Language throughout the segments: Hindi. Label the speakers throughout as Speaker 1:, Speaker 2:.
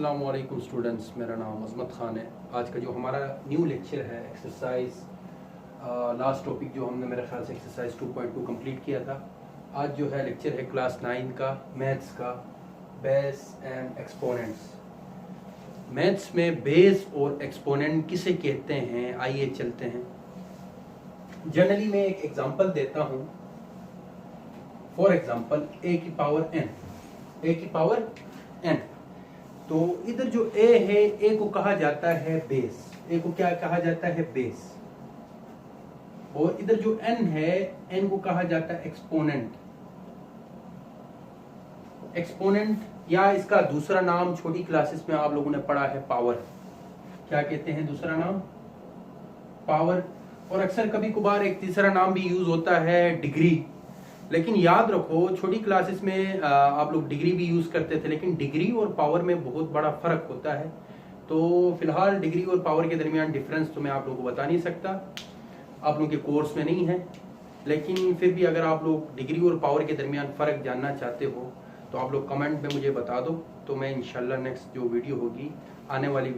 Speaker 1: अस्सलाम वालेकुम स्टूडेंट्स, मेरा नाम अज़मत ख़ान है। आज का जो हमारा न्यू लेक्चर है एक्सरसाइज लास्ट टॉपिक जो हमने मेरे ख्याल से एक्सरसाइज 2.2 कंप्लीट किया था। आज जो है लेक्चर है क्लास 9 का मैथ्स का, बेस एंड एक्सपोनेंट्स। मैथ्स में बेस और एक्सपोनेंट किसे कहते हैं, आइए चलते हैं। जनरली मैं एक एग्जांपल देता हूँ। फॉर एग्जांपल a की पावर n। तो इधर जो a है, a को कहा जाता है बेस। a को क्या कहा जाता है? बेस। और इधर जो n है, n को कहा जाता है एक्सपोनेंट। एक्सपोनेंट या इसका दूसरा नाम छोटी क्लासेस में आप लोगों ने पढ़ा है पावर। क्या कहते हैं दूसरा नाम? पावर। और अक्सर कभी कभार एक तीसरा नाम भी यूज होता है, डिग्री। लेकिन याद रखो, छोटी क्लासेस में आप लोग डिग्री भी यूज करते थे, लेकिन डिग्री और पावर में बहुत बड़ा फर्क होता है। तो फिलहाल डिग्री और पावर के दरमियान डिफरेंस तो मैं आप लोगों को बता नहीं सकता, आप लोगों के कोर्स में नहीं है। लेकिन फिर भी अगर आप लोग डिग्री और पावर के दरमियान फ़र्क जानना चाहते हो तो आप लोग कमेंट में मुझे बता दो। तो मैं इंशाल्लाह नेक्स्ट जो वीडियो होगी, आने वाली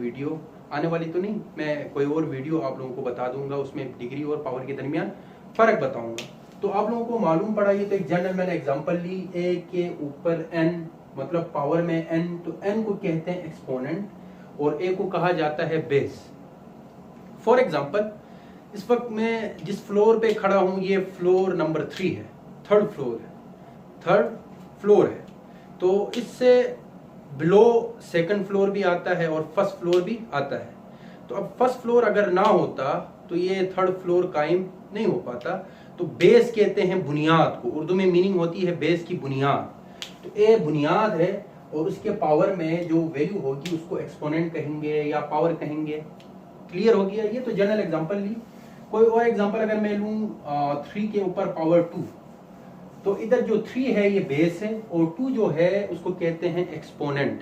Speaker 1: तो नहीं, मैं कोई और वीडियो आप लोगों को बता दूंगा, उसमें डिग्री और पावर के दरमियान फ़र्क बताऊंगा। तो आप लोगों को मालूम पड़ा, ये तो एक जनरल मैंने एग्जांपल ली, a के ऊपर n, मतलब पावर में n, तो n को कहते हैं एक्सपोनेंट और a को कहा जाता है बेस। फॉर एग्जांपल, इस वक्त मैं जिस फ्लोर पे खड़ा हूं, ये फ्लोर नंबर 3 है, थर्ड फ्लोर है। तो इससे बिलो सेकंड फ्लोर भी आता है और फर्स्ट फ्लोर भी आता है। तो अब फर्स्ट फ्लोर अगर ना होता तो ये थर्ड फ्लोर कायम नहीं हो पाता। तो बेस कहते हैं बुनियाद को, उर्दू में मीनिंग होती है बेस की बुनियाद। तो ए बुनियाद है और उसके पावर में जो वैल्यू होगी उसको एक्सपोनेंट कहेंगे या पावर कहेंगे। क्लियर हो गया? ये तो जनरल एग्जांपल ली। कोई और एग्जांपल अगर मैं लूं 3 के ऊपर पावर 2, तो इधर जो 3 है ये बेस है और 2 जो है उसको कहते हैं एक्सपोनेंट।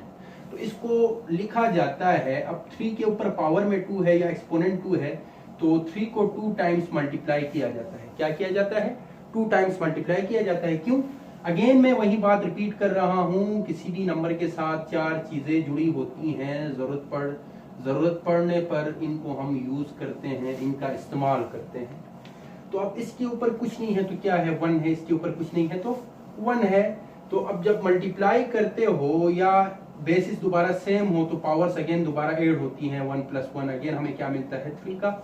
Speaker 1: तो इसको लिखा जाता है, अब 3 के ऊपर पावर में 2 है या एक्सपोनेंट 2 है, तो 3 को 2 टाइम्स मल्टीप्लाई किया जाता है। क्या किया जाता है? 2 टाइम्स मल्टीप्लाई किया जाता है। क्यों? अगेन मैं वही बात रिपीट कर रहा हूं, किसी भी नंबर के साथ 4 चीजें जुड़ी होती हैं, जरूरत पड़ने पर इनको हम यूज करते हैं, इनका इस्तेमाल करते हैं। तो अब इसके ऊपर कुछ नहीं है तो क्या है? 1 है। इसके ऊपर कुछ नहीं है तो 1 है। तो अब जब मल्टीप्लाई करते हो या बेसिस दोबारा सेम हो तो पावर्स अगेन दोबारा ऐड होती हैं। 1 + 1 अगेन हमें क्या मिलता है? 3 का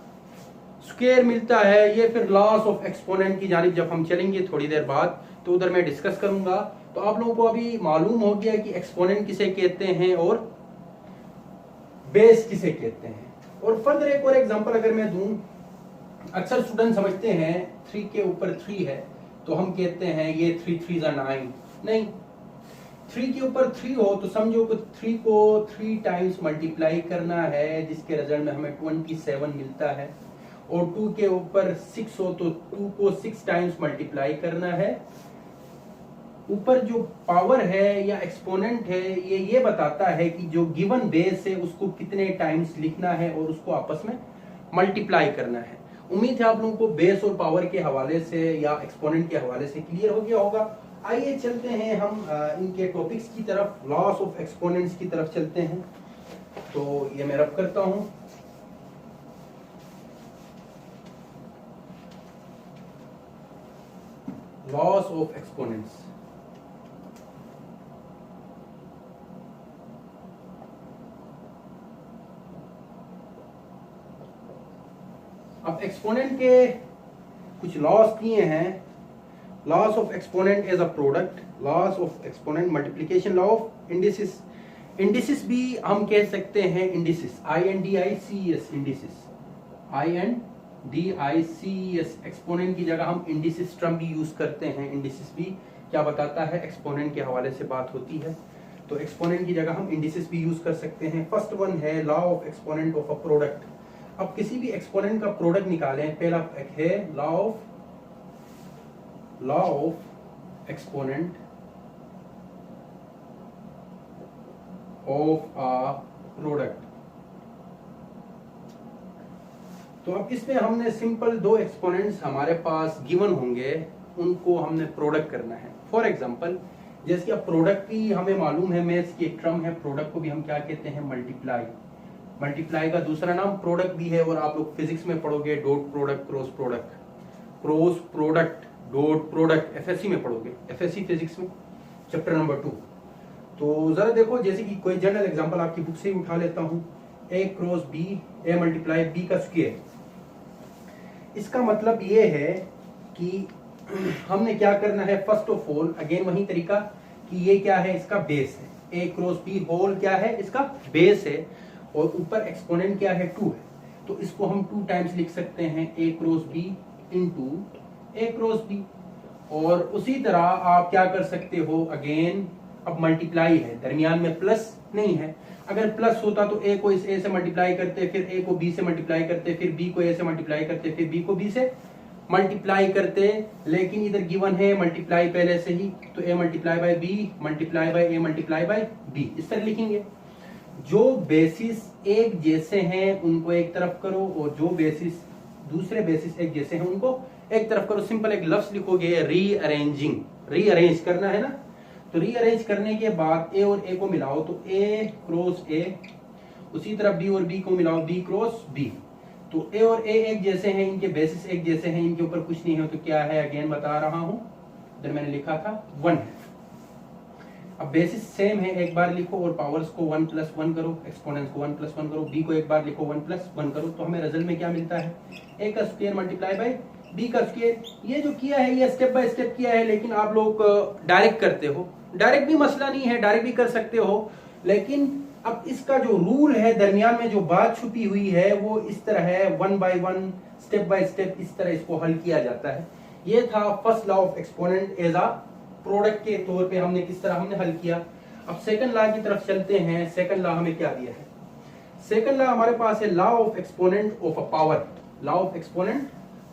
Speaker 1: स्क्वायर मिलता है। ये फिर लॉस ऑफ एक्सपोनेंट की जानिब जब हम चलेंगे थोड़ी देर बाद, तो उधर मैं डिस्कस करूंगा। तो आप लोगों को अभी मालूम हो गया कि एक्सपोनेंट किसे कहते हैं और बेस किसे कहते हैं। और फर्दर एक और एग्जांपल अगर मैं दूं, अक्सर स्टूडेंट समझते हैं 3 के ऊपर 3 है तो हम कहते हैं ये 3 3 = 9। नहीं, 3 के ऊपर 3 हो तो समझो कि 3 को 3 टाइम्स मल्टीप्लाई करना है, जिसके रिजल्ट में हमें 27 मिलता है। और 2 के ऊपर 6 हो तो 2 को 6 टाइम्स मल्टीप्लाई करना है। ऊपर जो पावर है या एक्सपोनेंट है, ये बताता है कि जो गिवन बेस है उसको कितने टाइम्स लिखना है और उसको आपस में मल्टीप्लाई करना है। उम्मीद है आप लोगों को बेस और पावर के हवाले से या एक्सपोनेंट के हवाले से क्लियर हो गया होगा। आइए चलते हैं हम इनके टॉपिक्स की तरफ, लॉस ऑफ एक्सपोनेंट्स की तरफ चलते हैं। तो ये मैं रब करता हूं। Laws of exponents. अब एक्सपोनेंट के कुछ लॉस दिए हैं। Laws of exponent as a product, laws of exponent multiplication, law of indices. Indices भी हम कह सकते हैं indices, INDICES, indices, INDICES। Exponent की जगह हम इंडिसेस टर्म भी यूज करते हैं। इंडिसेस भी क्या बताता है? एक्सपोनेंट के हवाले से बात होती है, तो एक्सपोनेंट की जगह हम इंडिसेस भी यूज कर सकते हैं। फर्स्ट वन है law of exponent of a product. अब किसी भी एक्सपोनेंट का प्रोडक्ट निकालें, पहला एक है law of exponent of a product. तो अब इसमें हमने सिंपल 2 एक्सपोनेंट्स हमारे पास गिवन होंगे, उनको हमने प्रोडक्ट करना है। फॉर एग्जांपल, जैसे कि अब प्रोडक्ट भी हमें मालूम है, मैथ्स की एक टर्म है, प्रोडक्ट को भी हम क्या कहते हैं, मल्टीप्लाई। मल्टीप्लाई का दूसरा नाम प्रोडक्ट भी है, और आप लोग फिजिक्स में पढ़ोगे dot product, cross product, cross product, dot product, FSc में पढ़ोगे, एफएससी फिजिक्स में चैप्टर नंबर 2। तो जरा देखो, जैसे कि कोई जनरल एग्जांपल आपकी बुक से ही उठा लेता हूं, ए cross B, A multiply B का स्क्वायर। इसका मतलब ये है कि हमने क्या करना है, फर्स्ट ऑफ ऑल अगेन वही तरीका कि ये क्या है, इसका बेस है, ए क्रॉस बी होल क्या है, इसका बेस है, और ऊपर एक्सपोनेंट क्या है, 2 है, तो इसको हम 2 टाइम्स लिख सकते हैं, ए क्रॉस बी इंटू ए क्रॉस बी। और उसी तरह आप क्या कर सकते हो, अगेन अब मल्टीप्लाई है, दरमियान में प्लस नहीं है, अगर प्लस होता तो ए को इस ए से मल्टीप्लाई करते, फिर ए को बी से मल्टीप्लाई करते, फिर बी को ए से मल्टीप्लाई करते, फिर बी को बी से मल्टीप्लाई करते, लेकिन इधर गिवन है मल्टीप्लाई पहले से ही, तो A multiply by B multiply by A multiply by B, इस तरह लिखेंगे। जो बेसिस एक जैसे हैं उनको एक तरफ करो, और जो बेसिस दूसरे बेसिस एक जैसे हैं उनको एक तरफ करो। सिंपल एक लफ्ज लिखोगे, रीअरेंजिंग, रीअरेंज करना है ना, तो रीअरेंज करने के बाद ए और ए को मिलाओ तो ए क्रॉस ए, उसी तरह बी और बी को मिलाओ बी क्रॉस बी, तो ए और ए एक जैसे हैं, इनके बेसिस एक जैसे हैं, इनके ऊपर कुछ नहीं है, तो क्या है, अगेन बता रहा हूं, इधर मैंने लिखा था 1 है। अब बेसिस सेम है, एक बार लिखो और पावर्स को 1 + 1 करो, एक्सपोनेंट्स को 1 + 1 करो, बी को एक बार लिखो 1 + 1 करो, तो हमें रिजल्ट में क्या मिलता है, ए का स्क्वायर मल्टीप्लाई बाय बी का स्क्वायर। ये जो किया है ये स्टेप बाय स्टेप किया है, लेकिन आप लोग डायरेक्ट करते हो, डायरेक्ट भी मसला नहीं है, डायरेक्ट भी कर सकते हो, लेकिन अब इसका जो रूल है, दरमियान में जो बात छुपी हुई है वो इस तरह है, 1 by 1 स्टेप बाय स्टेप इस तरह इसको हल किया जाता है। ये था first law of exponent as a product के तौर पे हमने किस तरह हमने हल किया। अब सेकंड लॉ की तरफ चलते हैं। सेकंड लॉ हमें क्या दिया है, सेकंड लॉ हमारे पास है law of exponent of a power, law of exponent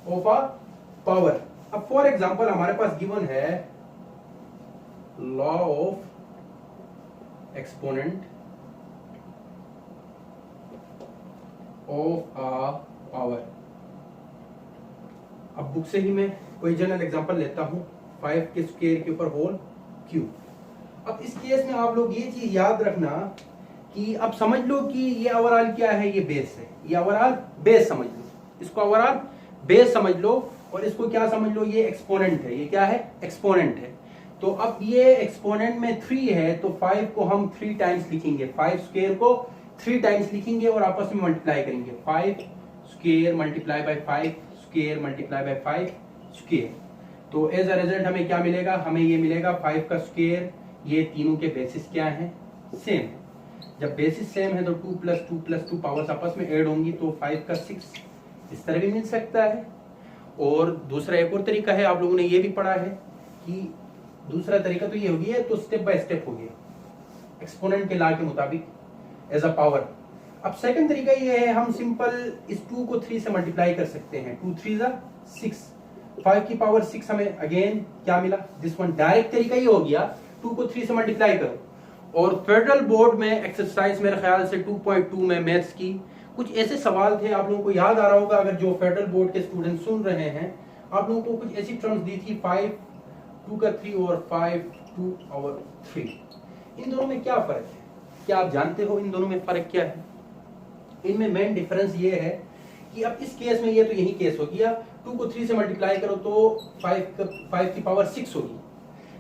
Speaker 1: of a power. अब फॉर एग्जांपल हमारे पास गिवन है law of exponent of a power. अब बुक से ही मैं कोई जनरल एग्जांपल लेता हूं, 5 के स्क्वायर के ऊपर होल क्यूब। अब इस केस में आप लोग ये चीज याद रखना कि अब समझ लो कि ये ओवरऑल क्या है, ये बेस है, ये ओवरऑल बेस समझ लो, इसको ओवरऑल बेस समझ लो, और इसको क्या समझ लो, ये एक्सपोनेंट है, ये क्या है, एक्सपोनेंट है। तो अब ये एक्सपोनेंट में 3 है, तो 5 को हम 3 टाइम्स लिखेंगे, 5 स्क्वायर को 3 टाइम्स लिखेंगे और आपस में मल्टीप्लाई करेंगे, 5 square multiply by 5 square multiply by 5 square. तो एज अ रिजल्ट हमें क्या मिलेगा, हमें ये मिलेगा 5 का स्क्वायर, ये तीनों के बेसिस क्या हैं, सेम है। जब बेसिस सेम है तो 2 + 2 + 2 पावर्स आपस में ऐड होंगी, तो 5 का 6 इस तरह भी मिल सकता है। और दूसरा एक और तरीका है, आप लोगों ने ये भी पढ़ा है कि दूसरा तरीका तो ये हो गया, तो स्टेप बाय स्टेप हो गया एक्सपोनेंट के लॉ के मुताबिक एज अ पावर। अब सेकंड तरीका ये है, हम सिंपल इस 2 को 3 से मल्टीप्लाई कर सकते हैं, 2 3 6, 5 की पावर 6 हमें अगेन क्या मिला, दिस वन। डायरेक्ट तरीका ये हो गया, 2 को 3 से मल्टीप्लाई करो। और फेडरल बोर्ड में एक्सरसाइज मेरे ख्याल से 2.2 में मैथ्स की कुछ ऐसे सवाल थे, आप लोगों को याद आ रहा होगा, अगर जो फेडरल बोर्ड के स्टूडेंट सुन रहे हैं, आप लोगों को कुछ ऐसी टर्म्स दी थी, 5 2 का 3 और 5 2 और 3। इन दोनों में क्या फर्क है, क्या आप जानते हो इन दोनों में फर्क क्या है? इनमें मेन डिफरेंस ये है कि अब इस केस में ये तो यही केस हो गया, 2 को 3 से मल्टीप्लाई करो तो 5 की पावर 6 होगी।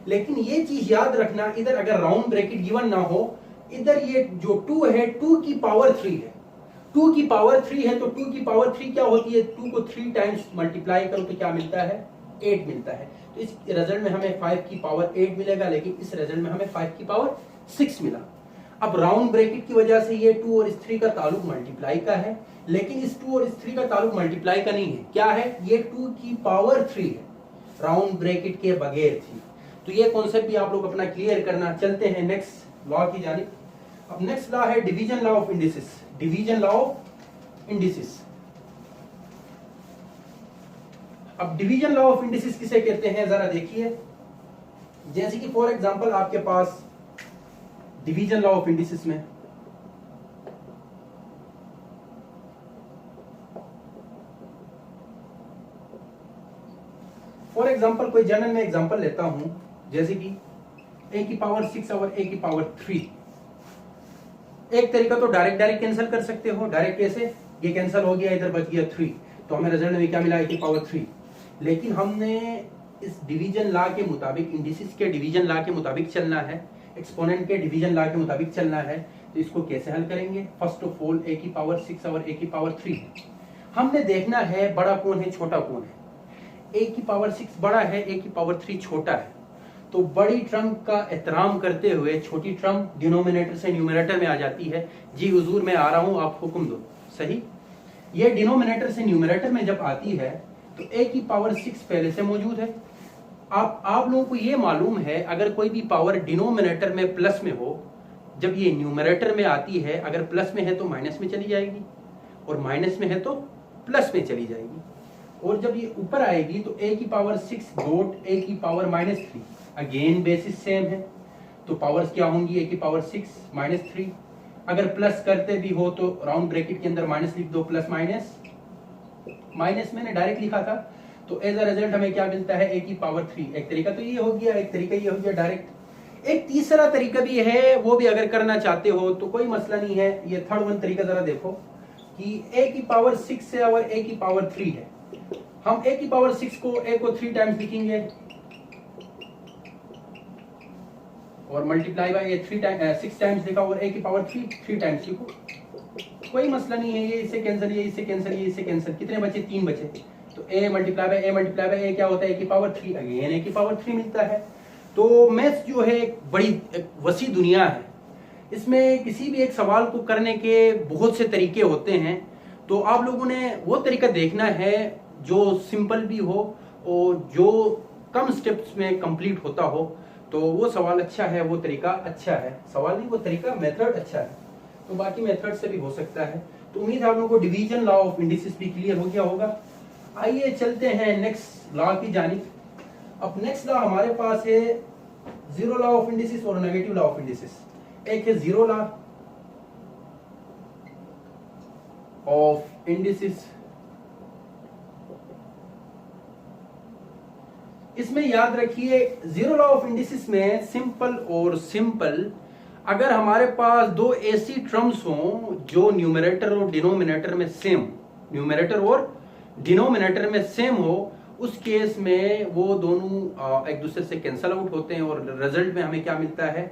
Speaker 1: लेकिन ये चीज याद रखना, इधर अगर राउंड ब्रैकेट गिवन ना हो, इधर ये जो 2 है 2 की पावर 3 है, 2 की पावर 3 है, तो 2 की पावर 3 क्या होती है, 2 को 3 टाइम्स मल्टीप्लाई करो तो क्या मिलता है, 8 मिलता है। तो इस रिजल्ट में हमें 5 की पावर 8 मिलेगा, लेकिन इस रिजल्ट में हमें 5 की पावर 6 मिला। अब राउंड ब्रैकेट की वजह से ये 2 और इस 3 का ताल्लुक मल्टीप्लाई का है, लेकिन इस 2 और इस 3 का ताल्लुक मल्टीप्लाई का नहीं है, क्या है, ये 2 की पावर 3 है, राउंड ब्रैकेट के बगैर थी। तो ये कॉन्सेप्ट भी आप लोग अपना क्लियर करना। चलते हैं नेक्स्ट लॉ की जानिब। अब नेक्स्ट लॉ है division law of indices, division law of indices. अब डिवीजन लॉ ऑफ इंडिसेस किसे कहते हैं, जरा देखिए। जैसे कि फॉर एग्जांपल आपके पास डिवीजन लॉ ऑफ इंडिसेस में फॉर एग्जांपल कोई जनरल में एग्जांपल लेता हूं, जैसे कि ए की पावर 6 और ए की पावर 3। एक तरीका तो डायरेक्ट कैंसिल कर सकते हो। डायरेक्ट कैसे, ये कैंसिल हो गया, इधर बच गया 3, तो हमें रिजल्ट में क्या मिला, ए की पावर 3। लेकिन हमने इस डिवीजन लॉ के मुताबिक, इंडिसेस के डिवीजन लॉ के मुताबिक चलना है, एक्सपोनेंट के डिवीजन लॉ के मुताबिक चलना है। तो इसको कैसे हल करेंगे? फर्स्ट ऑफ ऑल ए की पावर 6 और ए की पावर 3 हमने देखना है बड़ा कौन है छोटा कौन है। ए की पावर 6 बड़ा है, ए की पावर 3 छोटा है। तो बड़ी टर्म का एहतराम करते हुए छोटी टर्म डिनोमिनेटर से न्यूमरेटर में आ जाती है। जी हुजूर मैं आ रहा हूं, आप हुक्म दो। सही, ये डिनोमिनेटर से न्यूमरेटर में जब आती है तो ए की पावर 6 पहले से मौजूद है। आप लोगों को ये मालूम है अगर कोई भी पावर डिनोमिनेटर में प्लस में हो, जब ये न्यूमरेटर में आती है, अगर प्लस में है तो माइनस में चली जाएगी और माइनस में है तो प्लस में चली जाएगी। और जब ये ऊपर आएगी तो ए की पावर 6 डॉट ए की पावर -3, अगेन बेसिस सेम है। तो पावर्स क्या होंगी, ए की पावर 6 -3। अगर प्लस करते भी हो तो राउंड ब्रैकेट के अंदर माइनस लिख दो, प्लस माइनस माइनस मैंने डायरेक्ट लिखा था। तो एज अ रिजल्ट हमें क्या मिलता है, ए की पावर 3। एक तरीका तो ये हो गया, एक तरीका ये हो गया डायरेक्ट। एक तीसरा तरीका भी है, वो भी अगर करना चाहते हो तो कोई मसला नहीं है। ये थर्ड वन तरीका जरा देखो कि ए की पावर 6 है और ए की पावर 3 है। हम ए की पावर 6 को ए को 3 टाइम्स लिखेंगे और मल्टीप्लाई बाय ए 6 टाइम्स लिखा और ए की पावर 3 टाइम्स लिखो, कोई मसला नहीं है। ये इससे कैंसिल, ये इससे कैंसिल, ये इससे कैंसिल, कितने बचे, 3 बचे। तो ए मल्टीप्लाई बाय ए क्या होता है, ए की पावर 3, अगेन ए की पावर 3 मिलता है। तो मैथ्स जो है एक बड़ी वसी दुनिया है, इसमें किसी भी एक सवाल को करने के बहुत से तरीके होते हैं। तो आप लोगों ने वो तरीका देखना है जो सिंपल भी हो और जो कम स्टेप्स में कंप्लीट होता हो। तो वो सवाल अच्छा है, वो तरीका अच्छा है, सवाल नहीं वो तरीका, मेथड अच्छा है। तो बाकी मेथड से भी हो सकता है। तो उम्मीद है आप लोगों को डिवीजन लॉ ऑफ इंडिसेस भी क्लियर हो गया होगा। आइए चलते हैं नेक्स्ट लॉ की जानिब। अब नेक्स्ट लॉ हमारे पास है जीरो लॉ ऑफ इंडिसेस और नेगेटिव लॉ ऑफ इंडिसेस। एक है जीरो लॉ ऑफ इंडिसेस, इसमें याद रखिए जीरो लॉ ऑफ इंडिसेस में सिंपल और सिंपल, अगर हमारे पास दो ऐसी टर्म्स हों जो न्यूमरेटर और डिनोमिनेटर में सेम, न्यूमरेटर और डिनोमिनेटर में सेम हो, उस केस में वो दोनों एक दूसरे से कैंसल आउट होते हैं और रिजल्ट में हमें क्या मिलता है,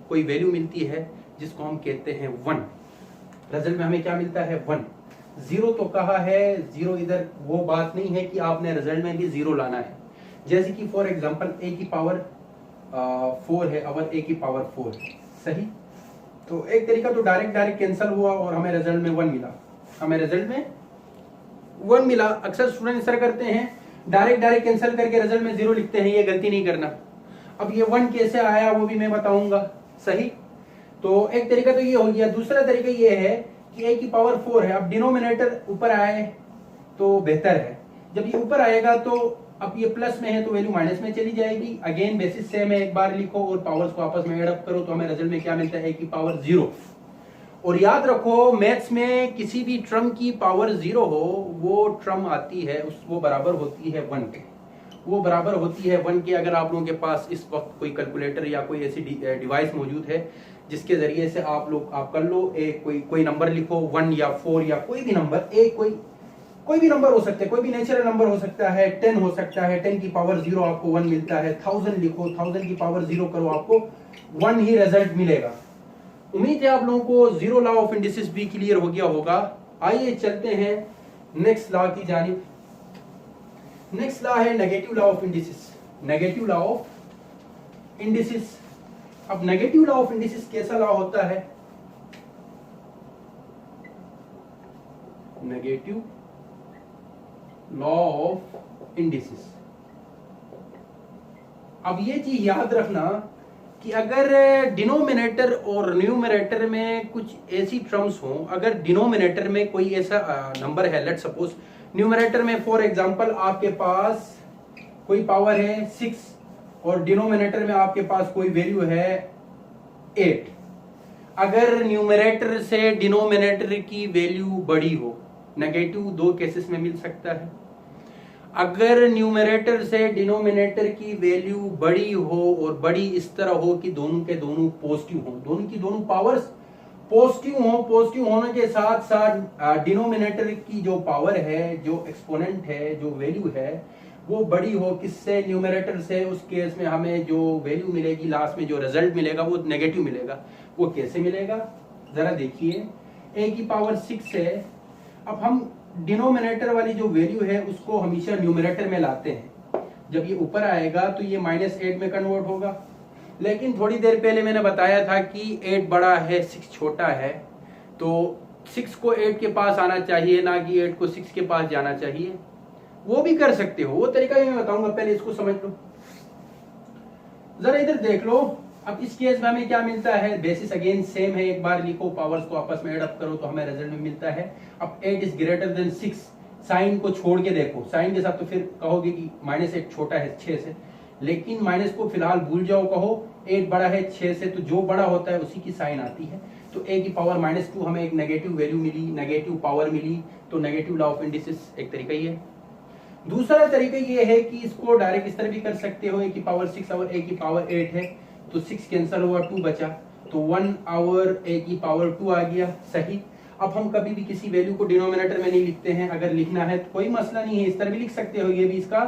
Speaker 1: कोई वैल्यू मिलती है जिसको हम कहते हैं 1। रिजल्ट में हमें क्या मिलता है, 1। जीरो तो कहा है, जीरो इधर वो बात नहीं है कि आपने रिजल्ट में भी जीरो लाना है। जैसे कि फॉर एग्जांपल ए की पावर 4 है और ए की पावर 4 है। सही, तो एक तरीका तो डायरेक्ट कैंसिल हुआ और हमें रिजल्ट में 1 मिला, हमें रिजल्ट में 1 मिला। अक्सर स्टूडेंट इस तरह करते हैं, डायरेक्ट कैंसिल करके रिजल्ट में 0 लिखते हैं, ये गलती नहीं करना। अब ये 1 कैसे आया वो भी मैं बताऊंगा। सही, तो एक तरीका तो ये हो गया। दूसरा तरीका ये है कि ए की पावर 4 है, अब डिनोमिनेटर ऊपर आए तो बेहतर है। जब ये ऊपर आएगा तो अब ये प्लस में है तो वैल्यू माइनस में चली जाएगी, अगेन बेसिस सेम है, एक बार लिखो और पावर्स को आपस में एड अप करो तो हमें रिजल्ट में क्या मिलता है, ए की पावर 0। और याद रखो मैथ्स में किसी भी टर्म की पावर 0 हो, वो टर्म आती है वो बराबर होती है 1 के, वो बराबर होती है 1 के। अगर आप लोगों के पास इस वक्त कोई कैलकुलेटर या कोई ऐसी डिवाइस मौजूद है जिसके जरिए से आप कर लो, एक कोई नंबर लिखो 1 या 4 या कोई भी नंबर, एक कोई भी नंबर हो सकता है, कोई भी नेचुरल नंबर हो सकता है, 10 हो सकता है, 10 की पावर 0 आपको 1 मिलता है। 1000 लिखो, 1000 की पावर 0 करो, आपको 1 ही रिजल्ट मिलेगा। उम्मीद है आप लोगों को जीरो लॉ ऑफ इंडिसेस भी क्लियर हो गया होगा। आइए चलते हैं नेक्स्ट लॉ की जानिब। नेक्स्ट लॉ है negative law of indices. Negative law of indices, अब नेगेटिव लॉ ऑफ इंडिसेस कैसा लॉ होता है, नेगेटिव लॉ ऑफ इंडिसेस। अब ये चीज याद रखना कि अगर डिनोमिनेटर और न्यूमरेटर में कुछ ऐसी टर्म्स हो, अगर डिनोमिनेटर में कोई ऐसा नंबर है, लेट्स सपोज न्यूमरेटर में फॉर एग्जांपल आपके पास कोई पावर है 6 और डिनोमिनेटर में आपके पास कोई वैल्यू है 8। अगर न्यूमरेटर से डिनोमिनेटर की वैल्यू बड़ी हो, नेगेटिव 2 केसेस में मिल सकता है। अगर न्यूमरेटर से डिनोमिनेटर की वैल्यू बड़ी हो और बड़ी इस तरह हो कि दोनों के दोनों पॉजिटिव हो, दोनों की दोनों पावर्स पॉजिटिव हो, पॉजिटिव होने के साथ साथ डिनोमिनेटर की जो पावर है, जो एक्सपोनेंट है, जो वैल्यू है वो बड़ी हो किससे, न्यूमरेटर से, उस केस में हमें जो वैल्यू मिलेगी, लास्ट में जो रिजल्ट मिलेगा वो नेगेटिव मिलेगा। वो कैसे मिलेगा जरा देखिए, a की पावर 6 है। अब हम डिनोमिनेटर वाली जो वैल्यू है उसको हमेशा न्यूमरेटर में लाते हैं, जब ये ऊपर आएगा तो ये -8 में कन्वर्ट होगा। लेकिन थोड़ी देर पहले मैंने बताया था कि 8 बड़ा है 6 छोटा है, तो 6 को 8 के पास आना चाहिए, ना कि 8 को 6 के पास जाना चाहिए। वो भी कर सकते हो, वो तरीका भी मैं बताऊंगा, पहले इसको समझ लो। जरा इधर देख लो, अब इस केस में हमें क्या मिलता है, बेसिस अगेन सेम है, एक बार लिखो, पावर्स को आपस में ऐड अप करो तो हमें रिजल्ट में मिलता है। अब 8 इज ग्रेटर देन 6, साइन को छोड़ के देखो, साइन के साथ तो फिर कहोगे कि -8 छोटा है 6 से, लेकिन माइनस को फिलहाल भूल जाओ, कहो 8 बड़ा है 6 से, तो जो बड़ा होता है उसी की साइन आती है। तो a की पावर -2 हमें एक नेगेटिव वैल्यू मिली, नेगेटिव पावर मिली, तो नेगेटिव लॉ ऑफ इंडिसेस एक तरीका ही है। दूसरा तरीका ये है कि इसको डायरेक्ट इस तरह भी कर सकते हो, a की पावर 6 और a की पावर 8 है, तो 6 कैंसिल हुआ, 2 बचा, तो 1 और a की पावर 2 आ गया, सही। अब हम कभी भी किसी वैल्यू को डिनोमिनेटर में नहीं लिखते हैं, अगर लिखना है तो कोई मसला नहीं है, इस तरह भी लिख सकते हो, ये भी इसका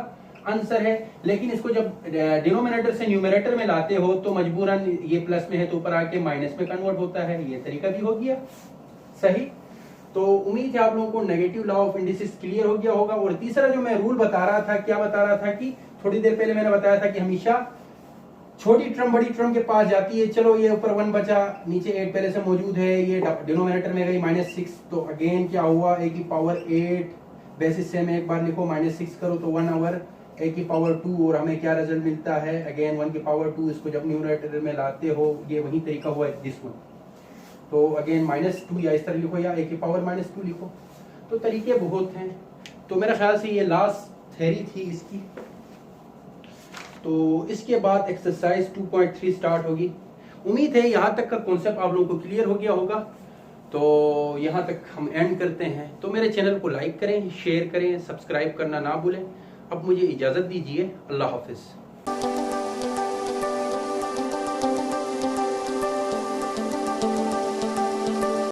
Speaker 1: आंसर है। लेकिन इसको जब डिनोमिनेटर से न्यूमरेटर में लाते हो तो मजबूरन ये प्लस में है तो ऊपर आके माइनस में कन्वर्ट होता है, ये तरीका भी हो गया, सही। तो उम्मीद है आप लोगों को negative law of indices clear हो गया होगा। और तीसरा जो मैं रूल बता रहा था, क्या बता रहा था कि थोड़ी देर पहले मैंने बताया था कि हमेशा छोटी टर्म बड़ी टर्म के पास जाती है। चलो ये ऊपर 1 बचा, नीचे 8 पहले से मौजूद है, ये डिनोमिनेटर में गई -6, तो अगेन क्या हुआ, a की पावर 8 बेसिस से में एक बार लिखो, -6 करो तो 1 ओवर a की पावर 2, और हमें क्या रिजल्ट मिलता है, अगेन 1 की पावर 2, इसको जब न्यूमरेटर में लाते हो ये वही तरीका हुआ है दिस वन, तो अगेन -2 या इस तरह लिखो, या a की पावर -2 लिखो, तो तरीके बहुत हैं। तो मेरे ख्याल से ये लास्ट थ्योरी थी इसकी। तो इसके बाद एक्सरसाइज 2.3 स्टार्ट होगी। उम्मीद है यहाँ तक का कॉन्सेप्ट आप लोगों को क्लियर हो गया होगा। तो यहाँ तक हम एंड करते हैं। तो मेरे चैनल को लाइक करें, शेयर करें, सब्सक्राइब करना ना भूलें। अब मुझे इजाज़त दीजिए, अल्लाह हाफिज़।